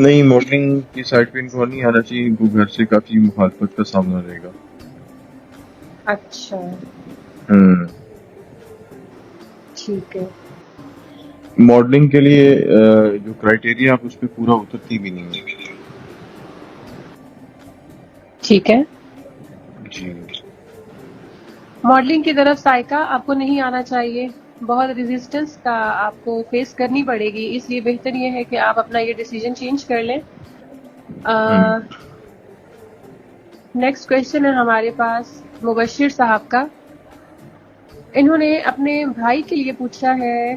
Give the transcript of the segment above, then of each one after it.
نہیں، ماڈلنگ کی سائٹ پہ ان کو نہیں آنا چاہیے، ان کو گھر سے کافی مخالفت کا سامنا رہے گا۔ اچھا ٹھیک ہے۔ ماڈلنگ کے لیے جو کرائٹیریا آپ اس پہ پورا اترتی بھی نہیں ہے۔ ٹھیک ہے، جی ماڈلنگ کی طرف سائیکا آپ کو نہیں آنا چاہیے، بہت ریزسٹنس کا آپ کو فیس کرنی پڑے گی، اس لیے بہتر یہ ہے کہ آپ اپنا یہ ڈیسیجن چینج کر لیں۔ نیکسٹ کویشچن ہے ہمارے پاس مبشر صاحب کا۔ انہوں نے اپنے بھائی کے لیے پوچھا ہے،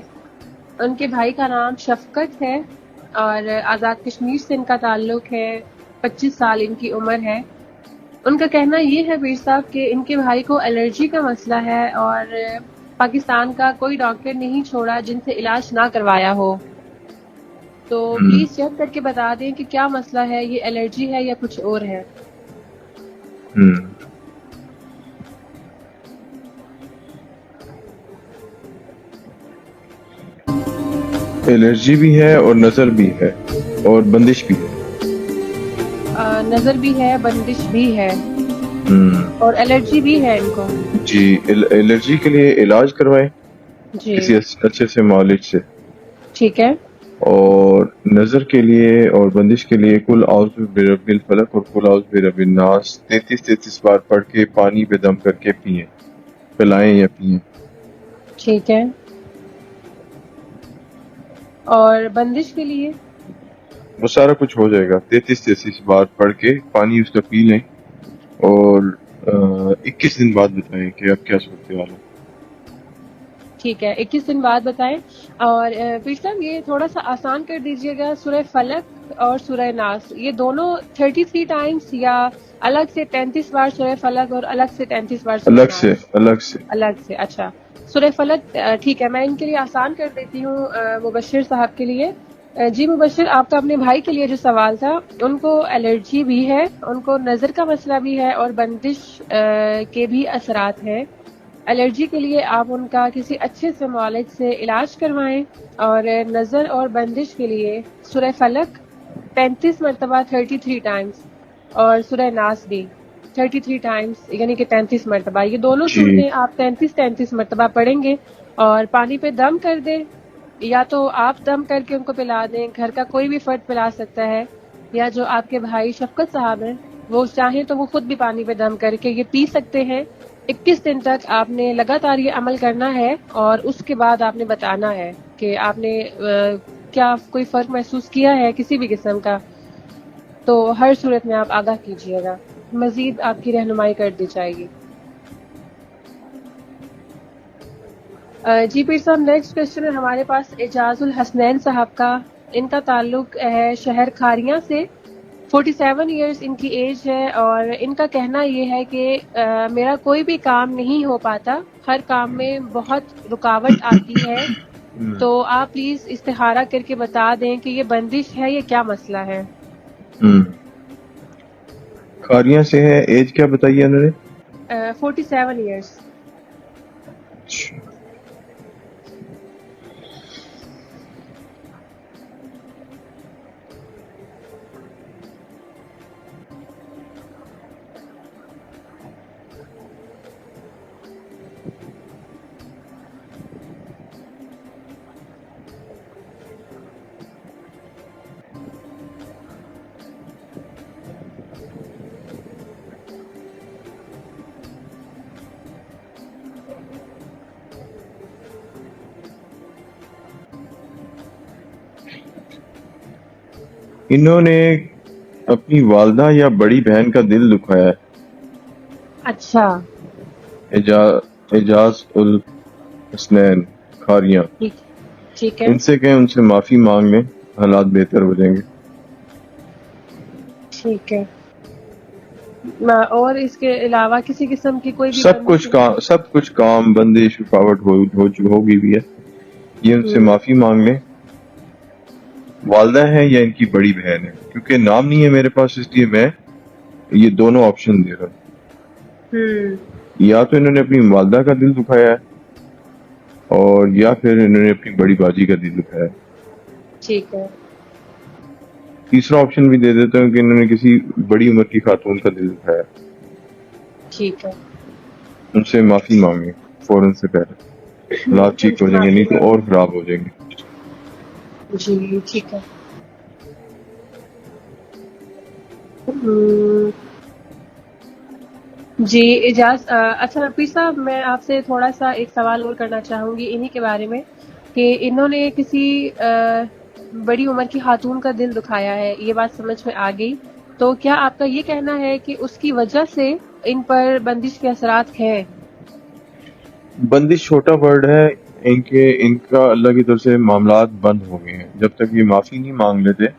ان کے بھائی کا نام شفقت ہے اور آزاد کشمیر سے ان کا تعلق ہے، 25 سال ان کی عمر ہے۔ ان کا کہنا یہ ہے پیر صاحب کہ ان کے بھائی کو الرجی کا مسئلہ ہے اور پاکستان کا کوئی ڈاکٹر نہیں چھوڑا جن سے علاج نہ کروایا ہو، تو پلیز چیک کر کے بتا دیں کہ کیا مسئلہ ہے، یہ الرجی ہے یا کچھ اور ہے۔ الرجی بھی ہے اور نظر بھی ہے اور بندش بھی ہے۔ نظر بھی ہے، بندش بھی ہے اور الرجی بھی ہے ان کو۔ جی الرجی کے لیے علاج کروائیں جی کسی اچھے سے معالج سے، ٹھیک ہے۔ اور نظر کے لیے اور بندش کے لیے کل اعوذ برب الفلق اور کل اعوذ برب الناس 33 بار پڑھ کے پانی پہ دم کر کے پئیں، پلائیں یا پئیں۔ ٹھیک ہے، اور بندش کے لیے وہ سارا کچھ ہو جائے گا، 33 بار پڑھ کے پانی اس کا پی لیں، اور 21 دن بعد بتائیں کہ اب کیا صورتحال ہے۔ ٹھیک ہے، 21 دن بعد بتائیں۔ اور پیر صاحب یہ تھوڑا سا آسان کر دیجئے گا، سورہ فلق اور سورہ ناس یہ دونوں 33 ٹائمز یا الگ سے 33 بار سورہ فلق اور الگ سے 33 بار سورہ ناس؟ الگ سے اچھا، سورہ فلق ٹھیک ہے، میں ان کے لیے آسان کر دیتی ہوں مبشر صاحب کے لیے۔ جی مبشر، آپ کا اپنے بھائی کے لیے جو سوال تھا، ان کو الرجی بھی ہے، ان کو نظر کا مسئلہ بھی ہے اور بندش کے بھی اثرات ہیں۔ الرجی کے لیے آپ ان کا کسی اچھے سے معالج سے علاج کروائیں، اور نظر اور بندش کے لیے سورہ فلق 35 مرتبہ 33 ٹائمز اور سورہ ناس بھی 33 ٹائمز یعنی کہ 33 مرتبہ، یہ دونوں صورتیں آپ 33 مرتبہ پڑھیں گے، اور پانی پہ دم کر دیں، یا تو آپ دم کر کے ان کو پلا دیں، گھر کا کوئی بھی فرد پلا سکتا ہے، یا جو آپ کے بھائی شفقت صاحب ہیں وہ چاہیں تو وہ خود بھی پانی پہ دم کر کے یہ پی سکتے ہیں۔ 21 دن تک آپ نے لگاتار یہ عمل کرنا ہے، اور اس کے بعد آپ نے بتانا ہے کہ آپ نے کیا کوئی فرق محسوس کیا ہے کسی بھی قسم کا، تو ہر صورت میں آپ آگاہ کیجیے گا، مزید آپ کی رہنمائی کر دی جائے گی۔ جی پیر صاحب، نیکسٹ کویشچن ہے ہمارے پاس اعجاز الحسنین صاحب کا۔ ان کا تعلق ہے شہر کھاریاں سے، 47 ایئرز ان کی ایج ہے، اور ان کا کہنا یہ ہے کہ میرا کوئی بھی کام نہیں ہو پاتا، ہر کام میں بہت رکاوٹ آتی ہے، تو آپ پلیز استخارہ کر کے بتا دیں کہ یہ بندش ہے، یہ کیا مسئلہ ہے؟ کھاریاں سے ہے، ایج کیا بتائیے انہوں نے؟ 47 ایئرز۔ انہوں نے اپنی والدہ یا بڑی بہن کا دل دکھایا ہے۔ اچھا اعجاز الحسنین کھاریاں، ٹھیک ہے ان سے کہیں ان سے معافی مانگ لیں، حالات بہتر ہو جائیں گے۔ ٹھیک ہے، اور اس کے علاوہ کسی قسم کی کوئی بھی سب کچھ کام بندش رکاوٹ ہوگی بھی ہے، یہ ان سے معافی مانگ لیں۔ والدہ ہے یا ان کی بڑی بہن ہے، کیونکہ نام نہیں ہے میرے پاس، اس لیے میں یہ دونوں آپشن دے رہا ہوں۔ یا تو انہوں نے اپنی والدہ کا دل دکھایا ہے، اور یا پھر انہوں نے اپنی بڑی باجی کا دل دکھایا ہے۔ ٹھیک ہے، تیسرا آپشن بھی دے دیتا ہوں کہ انہوں نے کسی بڑی عمر کی خاتون کا دل دکھایا، ٹھیک ہے ان سے معافی مانگیں فوراً سے پہلے، حالات ٹھیک ہو جائیں گے، نہیں تو اور خراب ہو جائیں گے۔ جی ٹھیک ہے۔ ہم، جی اچھا رفیع صاحب، میں آپ سے تھوڑا سا ایک سوال اور کرنا چاہوں گی انہی کے بارے میں کہ انہوں نے کسی بڑی عمر کی خاتون کا دل دکھایا ہے، یہ بات سمجھ میں آ گئی، تو کیا آپ کا یہ کہنا ہے کہ اس کی وجہ سے ان پر بندش کے اثرات ہیں؟ بندش چھوٹا ورڈ ہے، ان کا اللہ کی طرف سے معاملات بند ہو گئے ہیں، جب تک یہ معافی نہیں مانگ لیتے کہ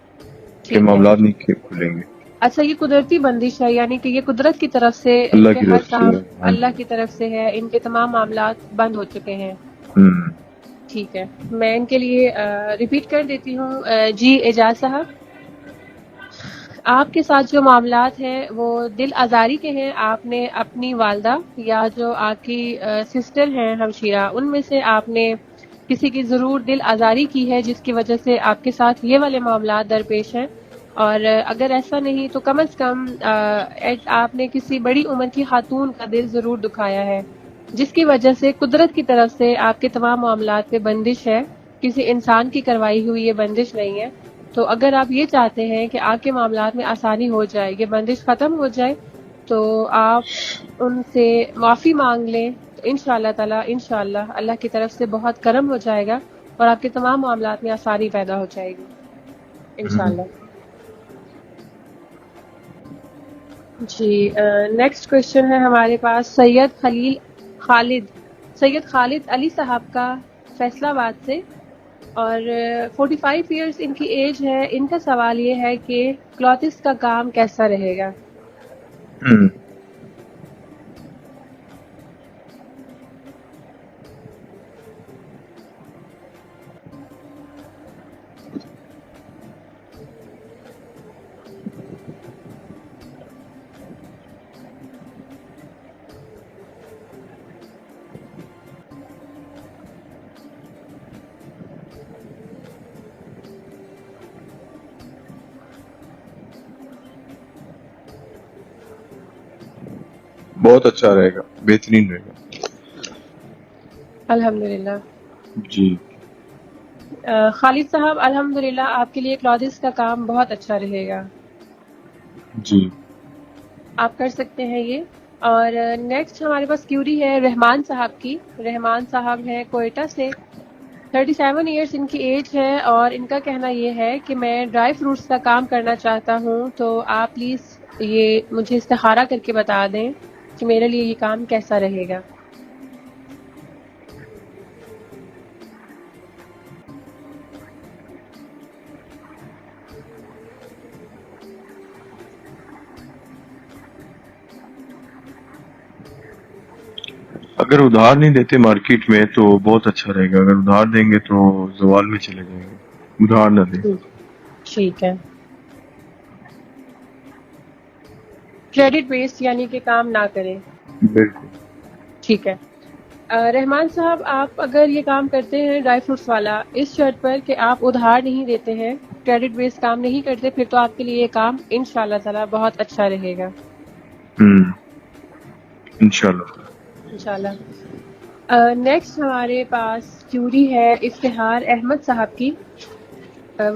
ٹھیک ہے، معاملات نہیں کھلیں گے۔ اچھا یہ قدرتی بندش ہے، یعنی کہ یہ قدرت کی طرف سے ان اللہ کے کی ہر طرف سے کام ہاں جی۔ اللہ کی طرف سے ہے، ان کے تمام معاملات بند ہو چکے ہیں۔ ہم۔ ٹھیک ہے، میں ان کے لیے ریپیٹ کر دیتی ہوں۔ جی اعجاز صاحب، آپ کے ساتھ جو معاملات ہیں وہ دل آزاری کے ہیں۔ آپ نے اپنی والدہ یا جو آپ کی سسٹر ہیں ہمشیرہ، ان میں سے آپ نے کسی کی ضرور دل آزاری کی ہے جس کی وجہ سے آپ کے ساتھ یہ والے معاملات درپیش ہیں، اور اگر ایسا نہیں تو کم از کم آپ نے کسی بڑی عمر کی خاتون کا دل ضرور دکھایا ہے، جس کی وجہ سے قدرت کی طرف سے آپ کے تمام معاملات پہ بندش ہے، کسی انسان کی کروائی ہوئی یہ بندش نہیں ہے۔ تو اگر آپ یہ چاہتے ہیں کہ آپ کے معاملات میں آسانی ہو جائے، یہ بندش ختم ہو جائے، تو آپ ان سے معافی مانگ لیں، تو انشاءاللہ تعالی انشاءاللہ اللہ کی طرف سے بہت کرم ہو جائے گا اور آپ کے تمام معاملات میں آسانی پیدا ہو جائے گی انشاءاللہ۔ جی نیکسٹ کوشچن ہے ہمارے پاس سید خالد علی صاحب کا فیصلہ آباد سے، اور 45 ایئرس ان کی ایج ہے۔ ان کا سوال یہ ہے کہ کلوتھس کا کام کیسا رہے گا؟ ہم۔ بہت اچھا رہے گا، بہترین رہے گا۔ الحمدللہ۔ جی خالد صاحب، الحمدللہ آپ کے لیے کلوتھس کا کام بہت اچھا رہے گا، جی آپ کر سکتے ہیں یہ۔ اور نیکسٹ ہمارے پاس کیوری ہے رحمان صاحب کی۔ رحمان صاحب ہیں کوئٹہ سے، 37 ایئرس ان کی ایج ہے، اور ان کا کہنا یہ ہے کہ میں ڈرائی فروٹس کا کام کرنا چاہتا ہوں، تو آپ پلیز یہ مجھے استخارہ کر کے بتا دیں کہ میرے لیے یہ کام کیسا رہے گا۔ اگر ادھار نہیں دیتے مارکیٹ میں تو بہت اچھا رہے گا، اگر ادھار دیں گے تو زوال میں چلے جائیں گے، ادھار نہ دیں۔ ٹھیک ہے، کریڈٹ بیسڈ یعنی کہ کام نہ کریں۔ بالکل۔ ٹھیک ہے رحمان صاحب، آپ اگر یہ کام کرتے ہیں ڈرائی فروٹس والا، اس شرط پر کہ آپ ادھار نہیں دیتے ہیں، کریڈٹ بیسڈ کام نہیں کرتے، پھر تو آپ کے لیے یہ کام انشاءاللہ تعالی بہت اچھا رہے گا انشاءاللہ۔ انشاءاللہ۔ نیکسٹ ہمارے پاس کیوری ہے افتخار احمد صاحب کی۔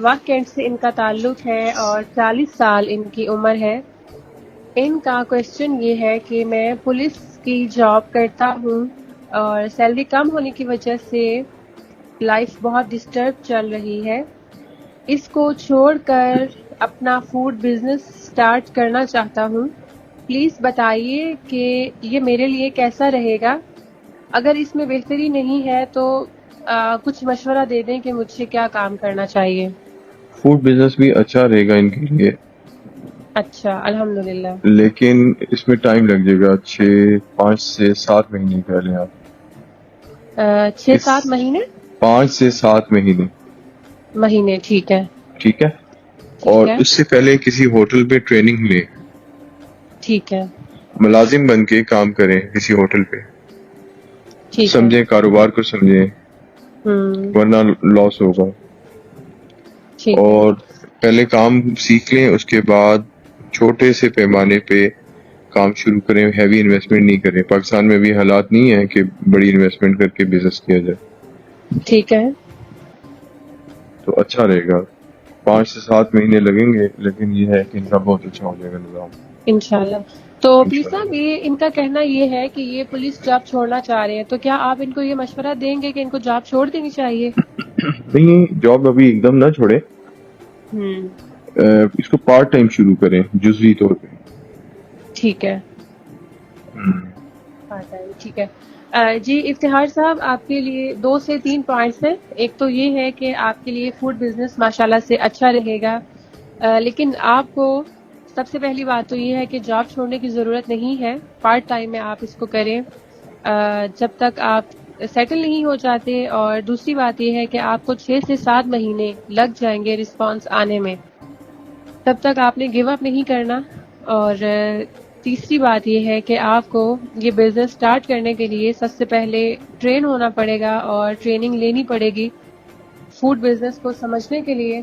واق کینٹ سے ان کا تعلق ہے اور 40 سال ان کی عمر ہے۔ ان کا کوشچن یہ ہے کہ میں پولیس کی جاب کرتا ہوں اور سیلری کم ہونے کی وجہ سے لائف بہت ڈسٹرب چل رہی ہے۔ اس کو چھوڑ کر اپنا فوڈ بزنس سٹارٹ کرنا چاہتا ہوں۔ پلیز بتائیے کہ یہ میرے لیے کیسا رہے گا؟ اگر اس میں بہتری نہیں ہے تو کچھ مشورہ دے دیں کہ مجھے کیا کام کرنا چاہیے۔ فوڈ بزنس بھی اچھا رہے گا ان کے لیے، اچھا الحمدللہ۔ لیکن اس میں ٹائم لگ جائے گا، 5 سے 7 مہینے کہہ لیں آپ۔ 6-7 مہینے 5 سے 7 مہینے ٹھیک ہے، ٹھیک ہے، ٹھیک اور ہے، اس سے پہلے کسی ہوٹل پہ ٹریننگ لیں، ٹھیک ہے، ملازم بن کے کام کریں کسی ہوٹل پہ، ٹھیک ہے۔ سمجھیں کاروبار کو سمجھیں، ورنہ لاس ہوگا۔ ٹھیک ہے، اور پہلے کام سیکھ لیں، اس کے بعد چھوٹے سے پیمانے پہ کام شروع کریں، ہیوی انویسٹمنٹ نہیں کریں. پاکستان میں بھی حالات نہیں ہیں کہ بڑی انویسٹمنٹ کر کے بزنس کیا جائے، ٹھیک ہے. تو اچھا رہے گا. 5 سے 7 مہینے لگیں گے، لیکن یہ ہے کہ ان کا بہت اچھا ہو جائے گا نظام انشاءاللہ. تو پیر انشاءاللہ. صاحب، یہ ان کا کہنا یہ ہے کہ یہ پولیس جاب چھوڑنا چاہ رہے ہیں، تو کیا آپ ان کو یہ مشورہ دیں گے کہ ان کو جاب چھوڑ دینی چاہیے؟ نہیں، جاب ابھی ایک دم نہ چھوڑے، ہوں. اس کو پارٹ ٹائم شروع کریں، جزوی طور پہ. ٹھیک ہے. ٹھیک ہے. جی افتخار صاحب، آپ کے لیے 2 سے 3 پوائنٹس ہیں. ایک تو یہ ہے کہ آپ کے لیے فوڈ بزنس ماشاءاللہ سے اچھا رہے گا، لیکن آپ کو سب سے پہلی بات تو یہ ہے کہ جاب چھوڑنے کی ضرورت نہیں ہے. پارٹ ٹائم میں آپ اس کو کریں جب تک آپ سیٹل نہیں ہو جاتے. اور دوسری بات یہ ہے کہ آپ کو 6 سے 7 مہینے لگ جائیں گے رسپانس آنے میں، تب تک آپ نے گیو اپ نہیں کرنا. اور تیسری بات یہ ہے کہ آپ کو یہ بزنس سٹارٹ کرنے کے لیے سب سے پہلے ٹرین ہونا پڑے گا اور ٹریننگ لینی پڑے گی فوڈ بزنس کو سمجھنے کے لیے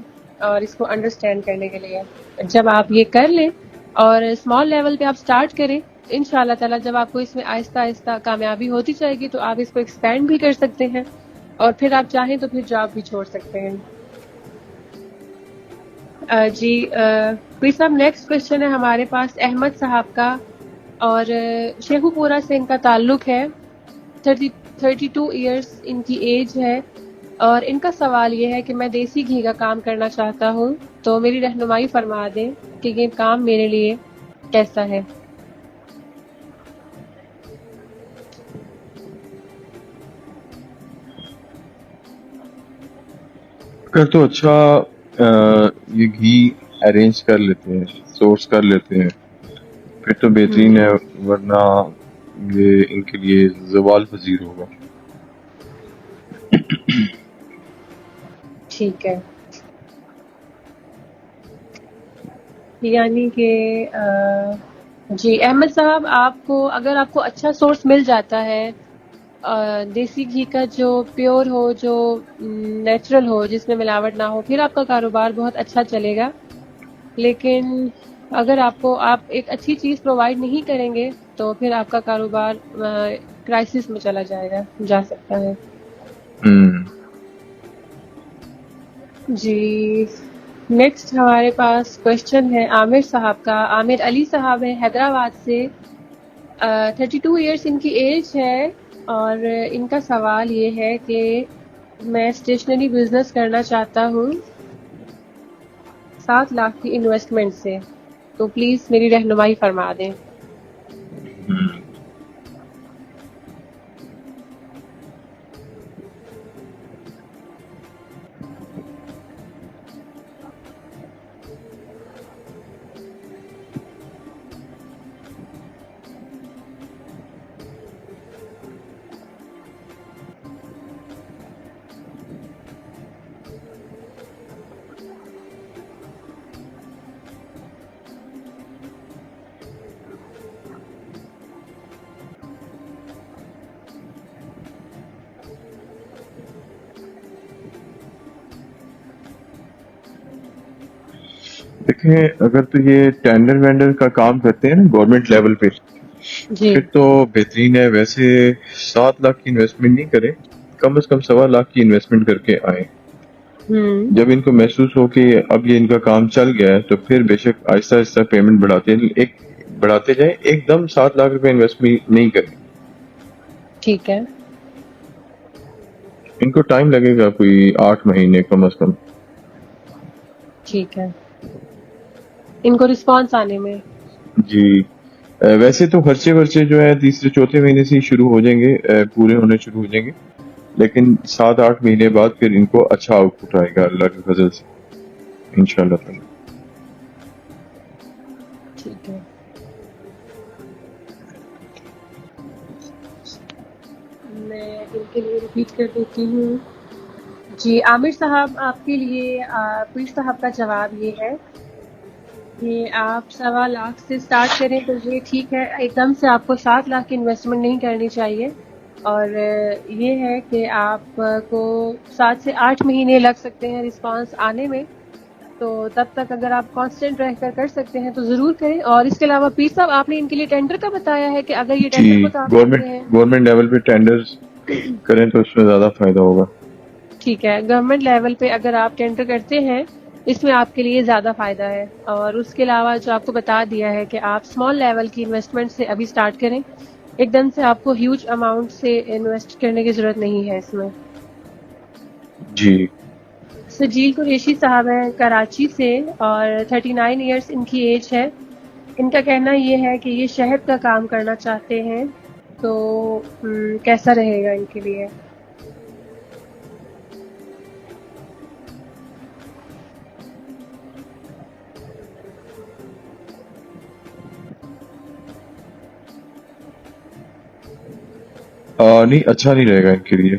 اور اس کو انڈرسٹینڈ کرنے کے لیے. جب آپ یہ کر لیں اور اسمال لیول پہ آپ سٹارٹ کریں، انشاءاللہ تعالیٰ جب آپ کو اس میں آہستہ آہستہ کامیابی ہوتی جائے گی تو آپ اس کو ایکسپینڈ بھی کر سکتے ہیں، اور پھر آپ چاہیں تو پھر جاب بھی چھوڑ سکتے ہیں. جی پیر صاحب، نیکسٹ کوشچن ہے ہمارے پاس احمد صاحب کا، اور شیخو پورہ سے ان کا تعلق ہے. 32 ایئرس ان کی ایج ہے، اور ان کا سوال یہ ہے کہ میں دیسی گھی کا کام کرنا چاہتا ہوں، تو میری رہنمائی فرما دیں کہ یہ کام میرے لیے کیسا ہے. اگر تو اچھا یہ گھی ارینج کر لیتے ہیں، سورس کر لیتے ہیں، پھر تو بہترین ہے، ورنہ یہ ان کے لیے زوال پذیر ہوگا. ٹھیک ہے. یعنی کہ جی احمد صاحب، اگر آپ کو اچھا سورس مل جاتا ہے دیسی گھی کا، جو پیور ہو، جو نیچرل ہو، جس میں ملاوٹ نہ ہو، پھر آپ کا کاروبار بہت اچھا چلے گا. لیکن اگر آپ ایک اچھی چیز پرووائڈ نہیں کریں گے تو پھر آپ کا کاروبار کرائسس میں چلا جا سکتا ہے. جی نیکسٹ ہمارے پاس کوشچن ہے عامر صاحب کا. عامر علی صاحب ہے حیدرآباد سے. 32 ایئرس ان کی ایج ہے، اور ان کا سوال یہ ہے کہ میں اسٹیشنری بزنس کرنا چاہتا ہوں 7 لاکھ کی انویسٹمنٹ سے، تو پلیز میری رہنمائی فرما دیں. دیکھیں، اگر تو یہ ٹینڈر وینڈر کا کام کرتے ہیں نا گورنمنٹ لیول پہ، جی پھر تو بہترین ہے. ویسے 7 لاکھ کی انویسٹمنٹ نہیں کریں، کم از کم 1.25 لاکھ کی انویسٹمنٹ کر کے آئیں. جب ان کو محسوس ہو کہ اب یہ ان کا کام چل گیا ہے تو پھر بے شک آہستہ آہستہ پیمنٹ بڑھاتے جائیں. ایک دم 7 لاکھ روپے انویسٹمنٹ نہیں کریں. ٹھیک ہے. ان کو ٹائم لگے گا، کوئی 8 مہینے کم از کم. ٹھیک ہے، ان کو رسپانس آنے میں. جی ویسے تو خرچے ورچے جو ہے تیسرے چوتھے مہینے سے ہی شروع ہو جائیں گے، پورے ہونے شروع ہو جائیں گے، لیکن 7-8 مہینے بعد پھر ان کو اچھا آؤٹ پٹ آئے گا اللہ کے فضل سے انشاءاللہ تعالی. ٹھیک ہے. میں ان کے لیے ریپیٹ کر دیتی ہوں. جی عامر صاحب، آپ کے لیے پیر صاحب کا جواب یہ ہے کہ آپ 1.25 لاکھ سے سٹارٹ کریں تو یہ ٹھیک ہے. ایک دم سے آپ کو 7 لاکھ کی انویسٹمنٹ نہیں کرنی چاہیے، اور یہ ہے کہ آپ کو 7 سے 8 مہینے لگ سکتے ہیں رسپانس آنے میں. تو تب تک اگر آپ کانسٹنٹ رہ کر سکتے ہیں تو ضرور کریں. اور اس کے علاوہ پیر صاحب آپ نے ان کے لیے ٹینڈر کا بتایا ہے کہ اگر یہ ٹینڈر جی پر کام کرتے ہیں. گورنمنٹ لیول پہ ٹینڈرز کریں تو اس میں زیادہ فائدہ ہوگا. ٹھیک ہے, گورنمنٹ لیول پہ اگر آپ ٹینڈر کرتے ہیں اس میں آپ کے لیے زیادہ فائدہ ہے. اور اس کے علاوہ جو آپ کو بتا دیا ہے کہ آپ اسمال لیول کی انویسٹمنٹ سے ابھی اسٹارٹ کریں, ایک دم سے آپ کو ہیوج اماؤنٹ سے انویسٹ کرنے کی ضرورت نہیں ہے اس میں. جی سجیل قریشی صاحب ہیں کراچی سے اور 39 ایئرس ان کی ایج ہے. ان کا کہنا یہ ہے کہ یہ شہد کا کام کرنا چاہتے ہیں, تو کیسا رہے گا ان کے لیے؟ نہیں, اچھا نہیں رہے گا ان کے لیے.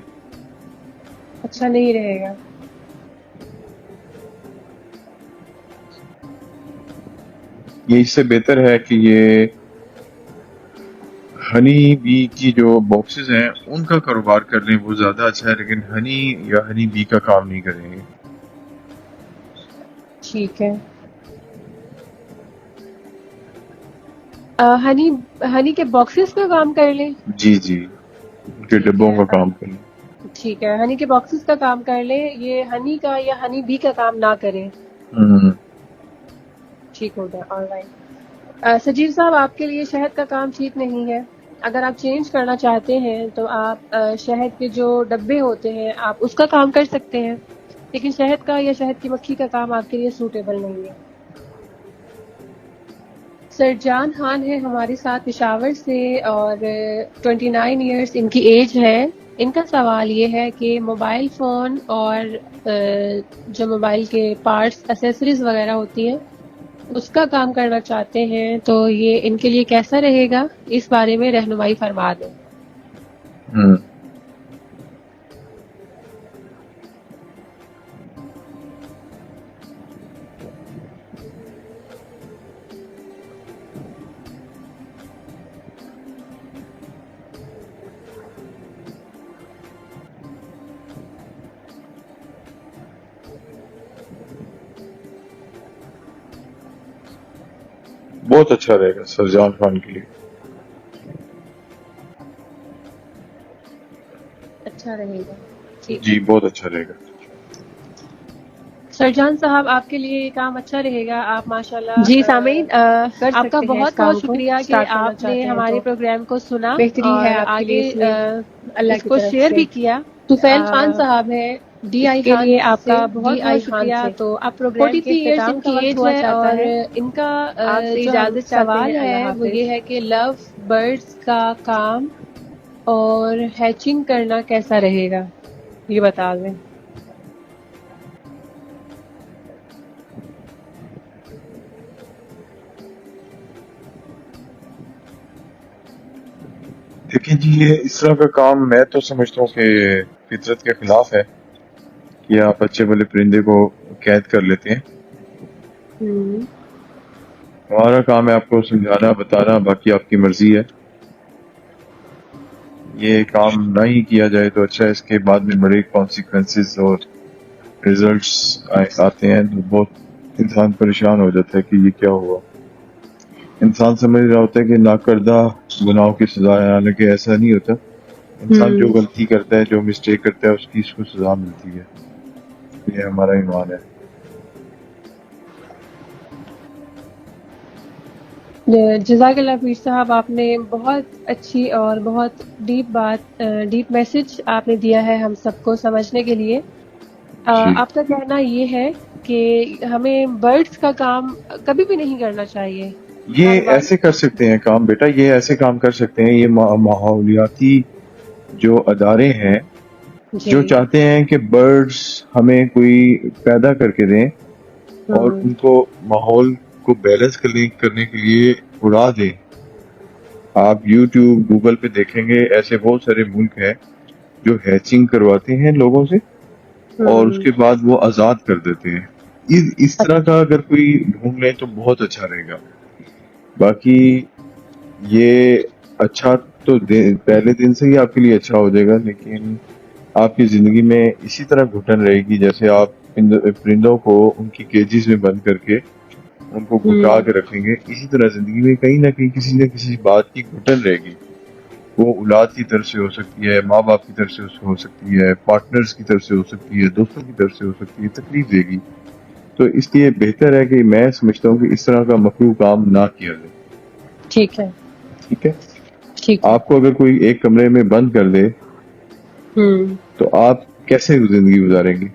اچھا نہیں رہے گا. یہ اس سے بہتر ہے کہ یہ ہنی بی کی جو باکسز ہیں ان کا کاروبار کر لیں, وہ زیادہ اچھا ہے. لیکن ہنی یا ہنی بی کا کام نہیں کریں گے. ٹھیک ہے. ہنی کے باکسز پہ کام کر لیں. جی ان کے ٹھیک ڈبوں ہے, کا کام کر لیں. ٹھیک ہے, ہنی کے باکسز کا کام کر لیں, یہ ہنی کا یا ہنی بی کا کام نہ کریں. ٹھیک ہوگا, آل رائٹ. سجیو صاحب آپ کے لیے شہد کا کام ٹھیک نہیں ہے. اگر آپ چینج کرنا چاہتے ہیں تو آپ شہد کے جو ڈبے ہوتے ہیں آپ اس کا کام کر سکتے ہیں, لیکن شہد کا یا شہد کی مکھی کا کام آپ کے لیے سوٹیبل نہیں ہے. سرجان خان ہے ہمارے ساتھ پشاور سے اور 29 ایئرس ان کی ایج ہے. ان کا سوال یہ ہے کہ موبائل فون اور جو موبائل کے پارٹس ایسیسریز وغیرہ ہوتی ہیں اس کا کام کرنا چاہتے ہیں, تو یہ ان کے لیے کیسا رہے گا, اس بارے میں رہنمائی فرما دیں. بہت اچھا رہے گا سرجان خان کے لیے. اچھا رہے گا. ٹھیک. جی بہت اچھا رہے گا. سرجان صاحب آپ کے لیے یہ کام اچھا رہے گا. آپ ماشاءاللہ جی سامعین آپ کا بہت بہت شکریہ کہ آپ نے ہمارے پروگرام کو سنا اور آگے اس کو شیئر بھی کیا. طفیل خان صاحب ہے ڈی آئی خان کے لیے آپ کا بہت بہت شکریہ. تو آپ پروگرام کے اختتام کی ایج ہے اور ان کا جو سوال ہے وہ یہ ہے کہ لو برڈز کا کام اور ہیچنگ کرنا کیسا رہے گا, یہ بتا دیں. دیکھیں جی, یہ اس طرح کا کام میں تو سمجھتا ہوں کہ فطرت کے خلاف ہے کہ آپ اچھے بھلے پرندے کو قید کر لیتے ہیں. ہمارا کام ہے آپ کو سمجھانا, بتانا, باقی آپ کی مرضی ہے. یہ کام نہ ہی کیا جائے تو اچھا ہے. اس کے بعد میں بڑے کانسیکوینسز اور ریزلٹس آتے ہیں تو بہت انسان پریشان ہو جاتا ہے کہ یہ کیا ہوا. انسان سمجھ رہا ہوتا ہے کہ ناکردہ گناہوں کی سزا ہے, حالانکہ ایسا نہیں ہوتا. انسان جو غلطی کرتا ہے, جو مسٹیک کرتا ہے, اس کو سزا ملتی ہے. یہ ہمارا ایمان ہے. جزاک اللہ پیر صاحب, آپ نے بہت اچھی اور بہت ڈیپ میسج آپ نے دیا ہے ہم سب کو سمجھنے کے لیے. آپ کا کہنا یہ ہے کہ ہمیں برڈز کا کام کبھی بھی نہیں کرنا چاہیے. یہ ایسے کر سکتے ہیں کام بیٹا, یہ ایسے کام کر سکتے ہیں. یہ ماحولیاتی جو ادارے ہیں جو چاہتے ہیں کہ برڈز ہمیں کوئی پیدا کر کے دیں اور ان کو ماحول کو بیلنس کرنے کے لیے اڑا دیں. آپ یوٹیوب گوگل پہ دیکھیں گے ایسے بہت سارے ملک ہیں جو ہیچنگ کرواتے ہیں لوگوں سے اور اس کے بعد وہ آزاد کر دیتے ہیں. اس طرح کا اگر کوئی ڈھونڈ لیں تو بہت اچھا رہے گا. باقی یہ اچھا تو پہلے دن سے ہی آپ کے لیے اچھا ہو جائے گا, لیکن آپ کی زندگی میں اسی طرح گھٹن رہے گی جیسے آپ پرندوں کو ان کی کیجز میں بند کر کے ان کو گھٹا کے رکھیں گے، اسی طرح زندگی میں کہیں نہ کہیں کسی نہ کسی بات کی گھٹن رہے گی. وہ اولاد کی طرف سے ہو سکتی ہے، ماں باپ کی طرف سے ہو سکتی ہے، پارٹنرز کی طرف سے ہو سکتی ہے، دوستوں کی طرف سے ہو سکتی ہے، تکلیف دے گی. تو اس لیے بہتر ہے کہ میں سمجھتا ہوں کہ اس طرح کا مکروہ کام نہ کیا جائے. ٹھیک ہے، ٹھیک ہے، ٹھیک ہے. آپ کو اگر کوئی ایک کمرے میں بند کر دے تو آپ کیسے زندگی گزاریں گے؟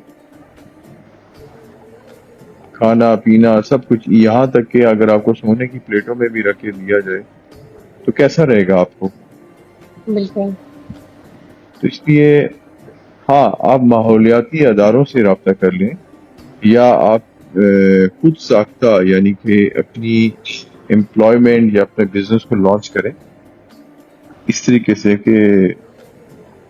کھانا پینا سب کچھ، یہاں تک کہ اگر آپ کو سونے کی پلیٹوں میں بھی رکھ کے دیا جائے تو کیسا رہے گا آپ کو؟ بالکل. تو اس لیے ہاں، آپ ماحولیاتی اداروں سے رابطہ کر لیں، یا آپ خود ساختہ یعنی کہ اپنی امپلائمنٹ یا اپنے بزنس کو لانچ کریں اس طریقے سے کہ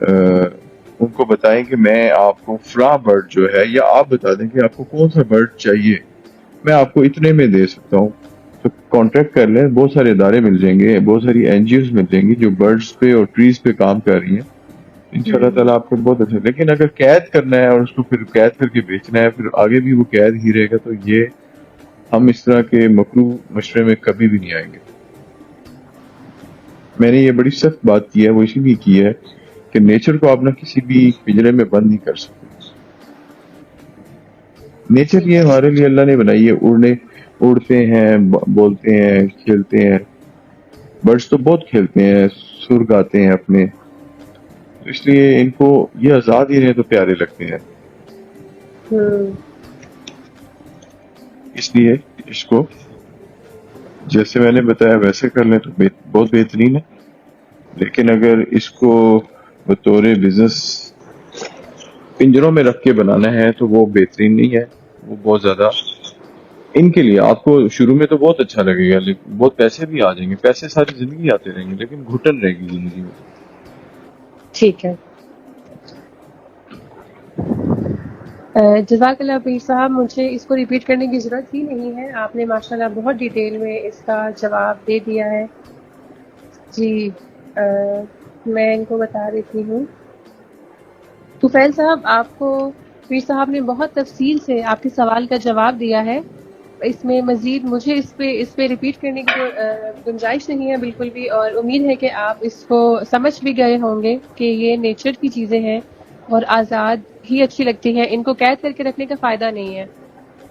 ان کو بتائیں کہ میں آپ کو فلاں برڈ جو ہے، یا آپ بتا دیں کہ آپ کو کون سا برڈ چاہیے، میں آپ کو اتنے میں دے سکتا ہوں. تو کانٹریکٹ کر لیں، بہت سارے ادارے مل جائیں گے، بہت ساری این جی اوز مل جائیں گی جو برڈز پہ اور ٹریز پہ کام کر رہی ہیں. ان شاء اللہ تعالیٰ آپ کو بہت اچھا. لیکن اگر قید کرنا ہے اور اس کو پھر قید کر کے بیچنا ہے، پھر آگے بھی وہ قید ہی رہے گا، تو یہ ہم اس طرح کے مکروہ مشورے میں کبھی بھی نہیں آئیں گے. میں نے یہ بڑی سخت بات کی ہے، وہ اسی لیے کی ہے کہ نیچر کو آپ نہ کسی بھی پنجرے میں بند نہیں کر سکتے. نیچر یہ ہمارے لیے اللہ نے بنائی ہے، اڑتے ہیں، بولتے ہیں، کھیلتے ہیں. برڈز تو بہت کھیلتے ہیں، سر گاتے ہیں اپنے، اس لیے ان کو یہ آزاد ہی رہے تو پیارے لگتے ہیں. اس لیے اس کو جیسے میں نے بتایا ویسے کر لیں تو بہت بہترین ہے. لیکن اگر اس کو بطور بزنس پنجروں میں رکھ کے بنانا ہے تو وہ بہترین نہیں ہے. وہ بہت زیادہ ان کے لیے آپ کو شروع میں تو بہت اچھا لگے گا، لیکن بہت پیسے بھی آ جائیں گے، پیسے ساری زندگی آتے رہیں گے، لیکن گھٹن رہے گی زندگی میں. ٹھیک ہے. جزاک اللہ پیر صاحب، مجھے اس کو ریپیٹ کرنے کی ضرورت ہی نہیں ہے، آپ نے ماشاءاللہ بہت ڈیٹیل میں اس کا جواب دے دیا ہے. جی میں ان کو بتا دیتی ہوں. طفیل صاحب، آپ کو پیر صاحب نے بہت تفصیل سے آپ کے سوال کا جواب دیا ہے. اس میں مزید مجھے اس پہ ریپیٹ کرنے کی گنجائش نہیں ہے بالکل بھی، اور امید ہے کہ آپ اس کو سمجھ بھی گئے ہوں گے کہ یہ نیچر کی چیزیں ہیں اور آزاد ہی اچھی لگتی ہیں، ان کو قید کر کے رکھنے کا فائدہ نہیں ہے.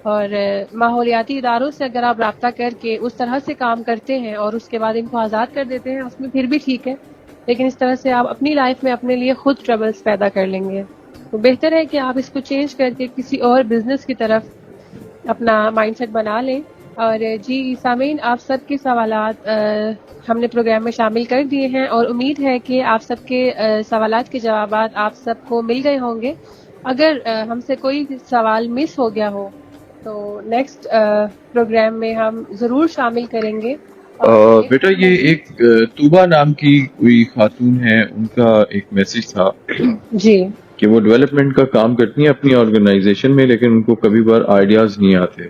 اور ماحولیاتی اداروں سے اگر آپ رابطہ کر کے اس طرح سے کام کرتے ہیں اور اس کے بعد ان کو آزاد کر دیتے ہیں، اس میں پھر بھی ٹھیک ہے، لیکن اس طرح سے آپ اپنی لائف میں اپنے لیے خود ٹربلز پیدا کر لیں گے. تو بہتر ہے کہ آپ اس کو چینج کر کے کسی اور بزنس کی طرف اپنا مائنڈ سیٹ بنا لیں. اور جی سامعین، آپ سب کے سوالات ہم نے پروگرام میں شامل کر دیے ہیں، اور امید ہے کہ آپ سب کے سوالات کے جوابات آپ سب کو مل گئے ہوں گے. اگر ہم سے کوئی سوال مس ہو گیا ہو تو نیکسٹ پروگرام میں ہم ضرور شامل کریں گے. اور بیٹا یہ ایک طوبہ نام کی کوئی خاتون ہے، ان کا ایک میسج تھا جی کہ وہ ڈیولپمنٹ کا کام کرتی ہیں اپنی آرگنائزیشن میں، لیکن ان کو کبھی بار آئیڈیاز نہیں آتے،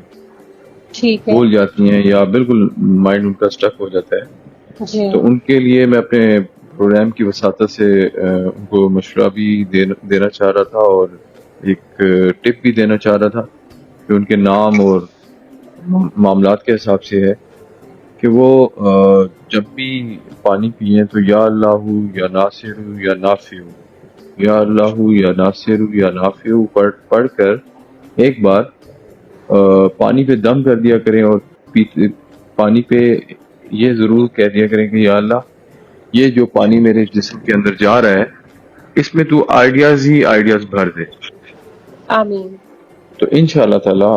ٹھیک ہے. بھول جاتی ہیں یا بالکل مائنڈ ان کا اسٹک ہو جاتا ہے. جی تو ان کے لیے میں اپنے پروگرام کی وساطت سے ان کو مشورہ بھی دینا چاہ رہا تھا، اور ایک ٹپ بھی دینا چاہ رہا تھا کہ ان کے نام اور معاملات کے حساب سے ہے کہ وہ جب بھی پانی پئیں تو یا اللہ یا ناصر یا نافع، یا اللہ یا ناصر یا نافع پڑھ کر ایک بار پانی پہ دم کر دیا کریں، اور پانی پہ یہ ضرور کہہ دیا کریں کہ یا اللہ یہ جو پانی میرے جسم کے اندر جا رہا ہے اس میں تو آئیڈیاز ہی آئیڈیاز بھر دے. آمین. تو انشاءاللہ تعالی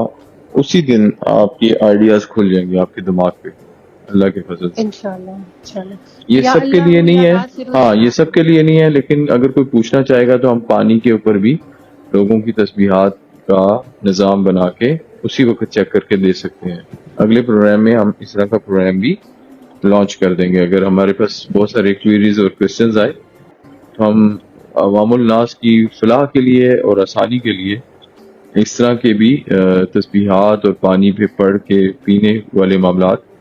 اسی دن آپ کی آئیڈیاز کھل جائیں گے آپ کے دماغ پہ اللہ کے فضل سے. انشاءاللہ. یہ یا سب کے اللہ لیے نہیں یا ہے، ناصر یا ہاں یہ نافع. سب کے لیے نہیں ہے، لیکن اگر کوئی پوچھنا چاہے گا تو ہم پانی کے اوپر بھی لوگوں کی تسبیحات کا نظام بنا کے اسی وقت چیک کر کے دے سکتے ہیں. اگلے پروگرام میں ہم اس طرح کا پروگرام بھی لانچ کر دیں گے. اگر ہمارے پاس بہت سارے کوئریز اور کوشچنز آئے تو ہم عوام الناس کی فلاح کے لیے اور آسانی کے لیے اس طرح کے بھی تسبیحات اور پانی پہ پڑھ کے پینے والے معاملات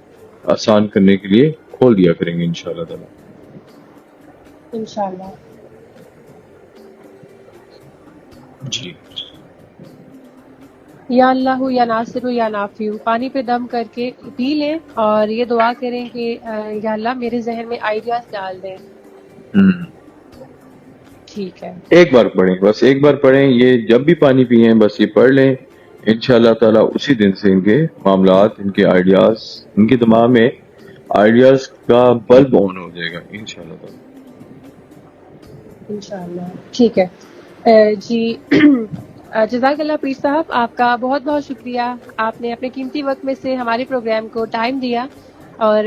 آسان کرنے کے لیے کھول دیا کریں گے انشاءاللہ تعالی. انشاءاللہ. جی یا اللہ یا ناصر یا نافع، پانی پہ دم کر کے پی لیں اور یہ دعا کریں کہ یا اللہ میرے ذہن میں آئیڈیاز ڈال دیں. ٹھیک ہے. ایک بار پڑھیں، بس ایک بار پڑھیں، یہ جب بھی پانی پئیں بس یہ پڑھ لیں، انشاءاللہ تعالیٰ اسی دن سے ان کے معاملات، ان کے آئیڈیاز، ان کے دماغ میں آئیڈیاز کا بلب آن ہو جائے گا انشاءاللہ تعالیٰ. انشاءاللہ. ٹھیک ہے. جی جزاک اللہ پیر صاحب، آپ کا بہت بہت شکریہ. آپ نے اپنے قیمتی وقت میں سے ہمارے پروگرام کو ٹائم دیا اور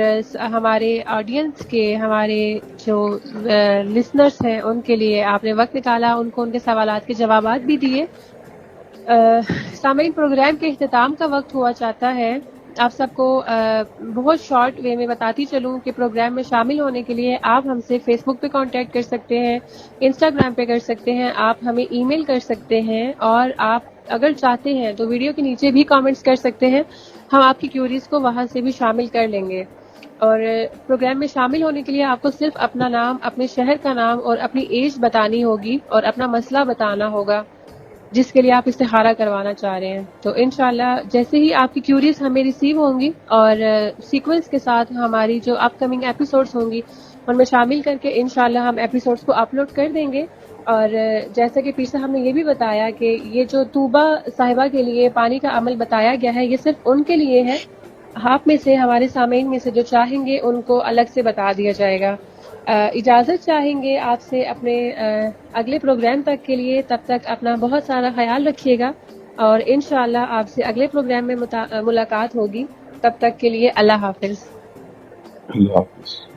ہمارے آڈینس کے، ہمارے جو لسنرز ہیں ان کے لیے آپ نے وقت نکالا، ان کو ان کے سوالات کے جوابات بھی دیے. سامعین، پروگرام کے اختتام کا وقت ہوا چاہتا ہے. آپ سب کو بہت شارٹ وے میں بتاتی چلوں کہ پروگرام میں شامل ہونے کے لیے آپ ہم سے فیس بک پہ کانٹیکٹ کر سکتے ہیں، انسٹاگرام پہ کر سکتے ہیں، آپ ہمیں ای میل کر سکتے ہیں، اور آپ اگر چاہتے ہیں تو ویڈیو کے نیچے بھی کامنٹس کر سکتے ہیں. ہم آپ کی کیوریز کو وہاں سے بھی شامل کر لیں گے. اور پروگرام میں شامل ہونے کے لیے آپ کو صرف اپنا نام، اپنے شہر کا نام اور اپنی ایج بتانی ہوگی اور اپنا مسئلہ بتانا ہوگا جس کے لیے آپ استخارہ کروانا چاہ رہے ہیں. تو انشاءاللہ جیسے ہی آپ کی کیوریز ہمیں ریسیو ہوں گی اور سیکوینس کے ساتھ ہماری جو اپ کمنگ ایپیسوڈز ہوں گی ان میں شامل کر کے انشاءاللہ ہم ایپیسوڈز کو اپلوڈ کر دیں گے. اور جیسا کہ پیر صاحب نے یہ بھی بتایا کہ یہ جو طوبہ صاحبہ کے لیے پانی کا عمل بتایا گیا ہے یہ صرف ان کے لیے ہے. آپ میں سے، ہمارے سامعین میں سے جو چاہیں گے ان کو الگ سے بتا دیا جائے گا. اجازت چاہیں گے آپ سے اپنے اگلے پروگرام تک کے لیے. تب تک اپنا بہت سارا خیال رکھیے گا اور انشاءاللہ آپ سے اگلے پروگرام میں ملاقات ہوگی. تب تک کے لیے اللہ حافظ. اللہ حافظ.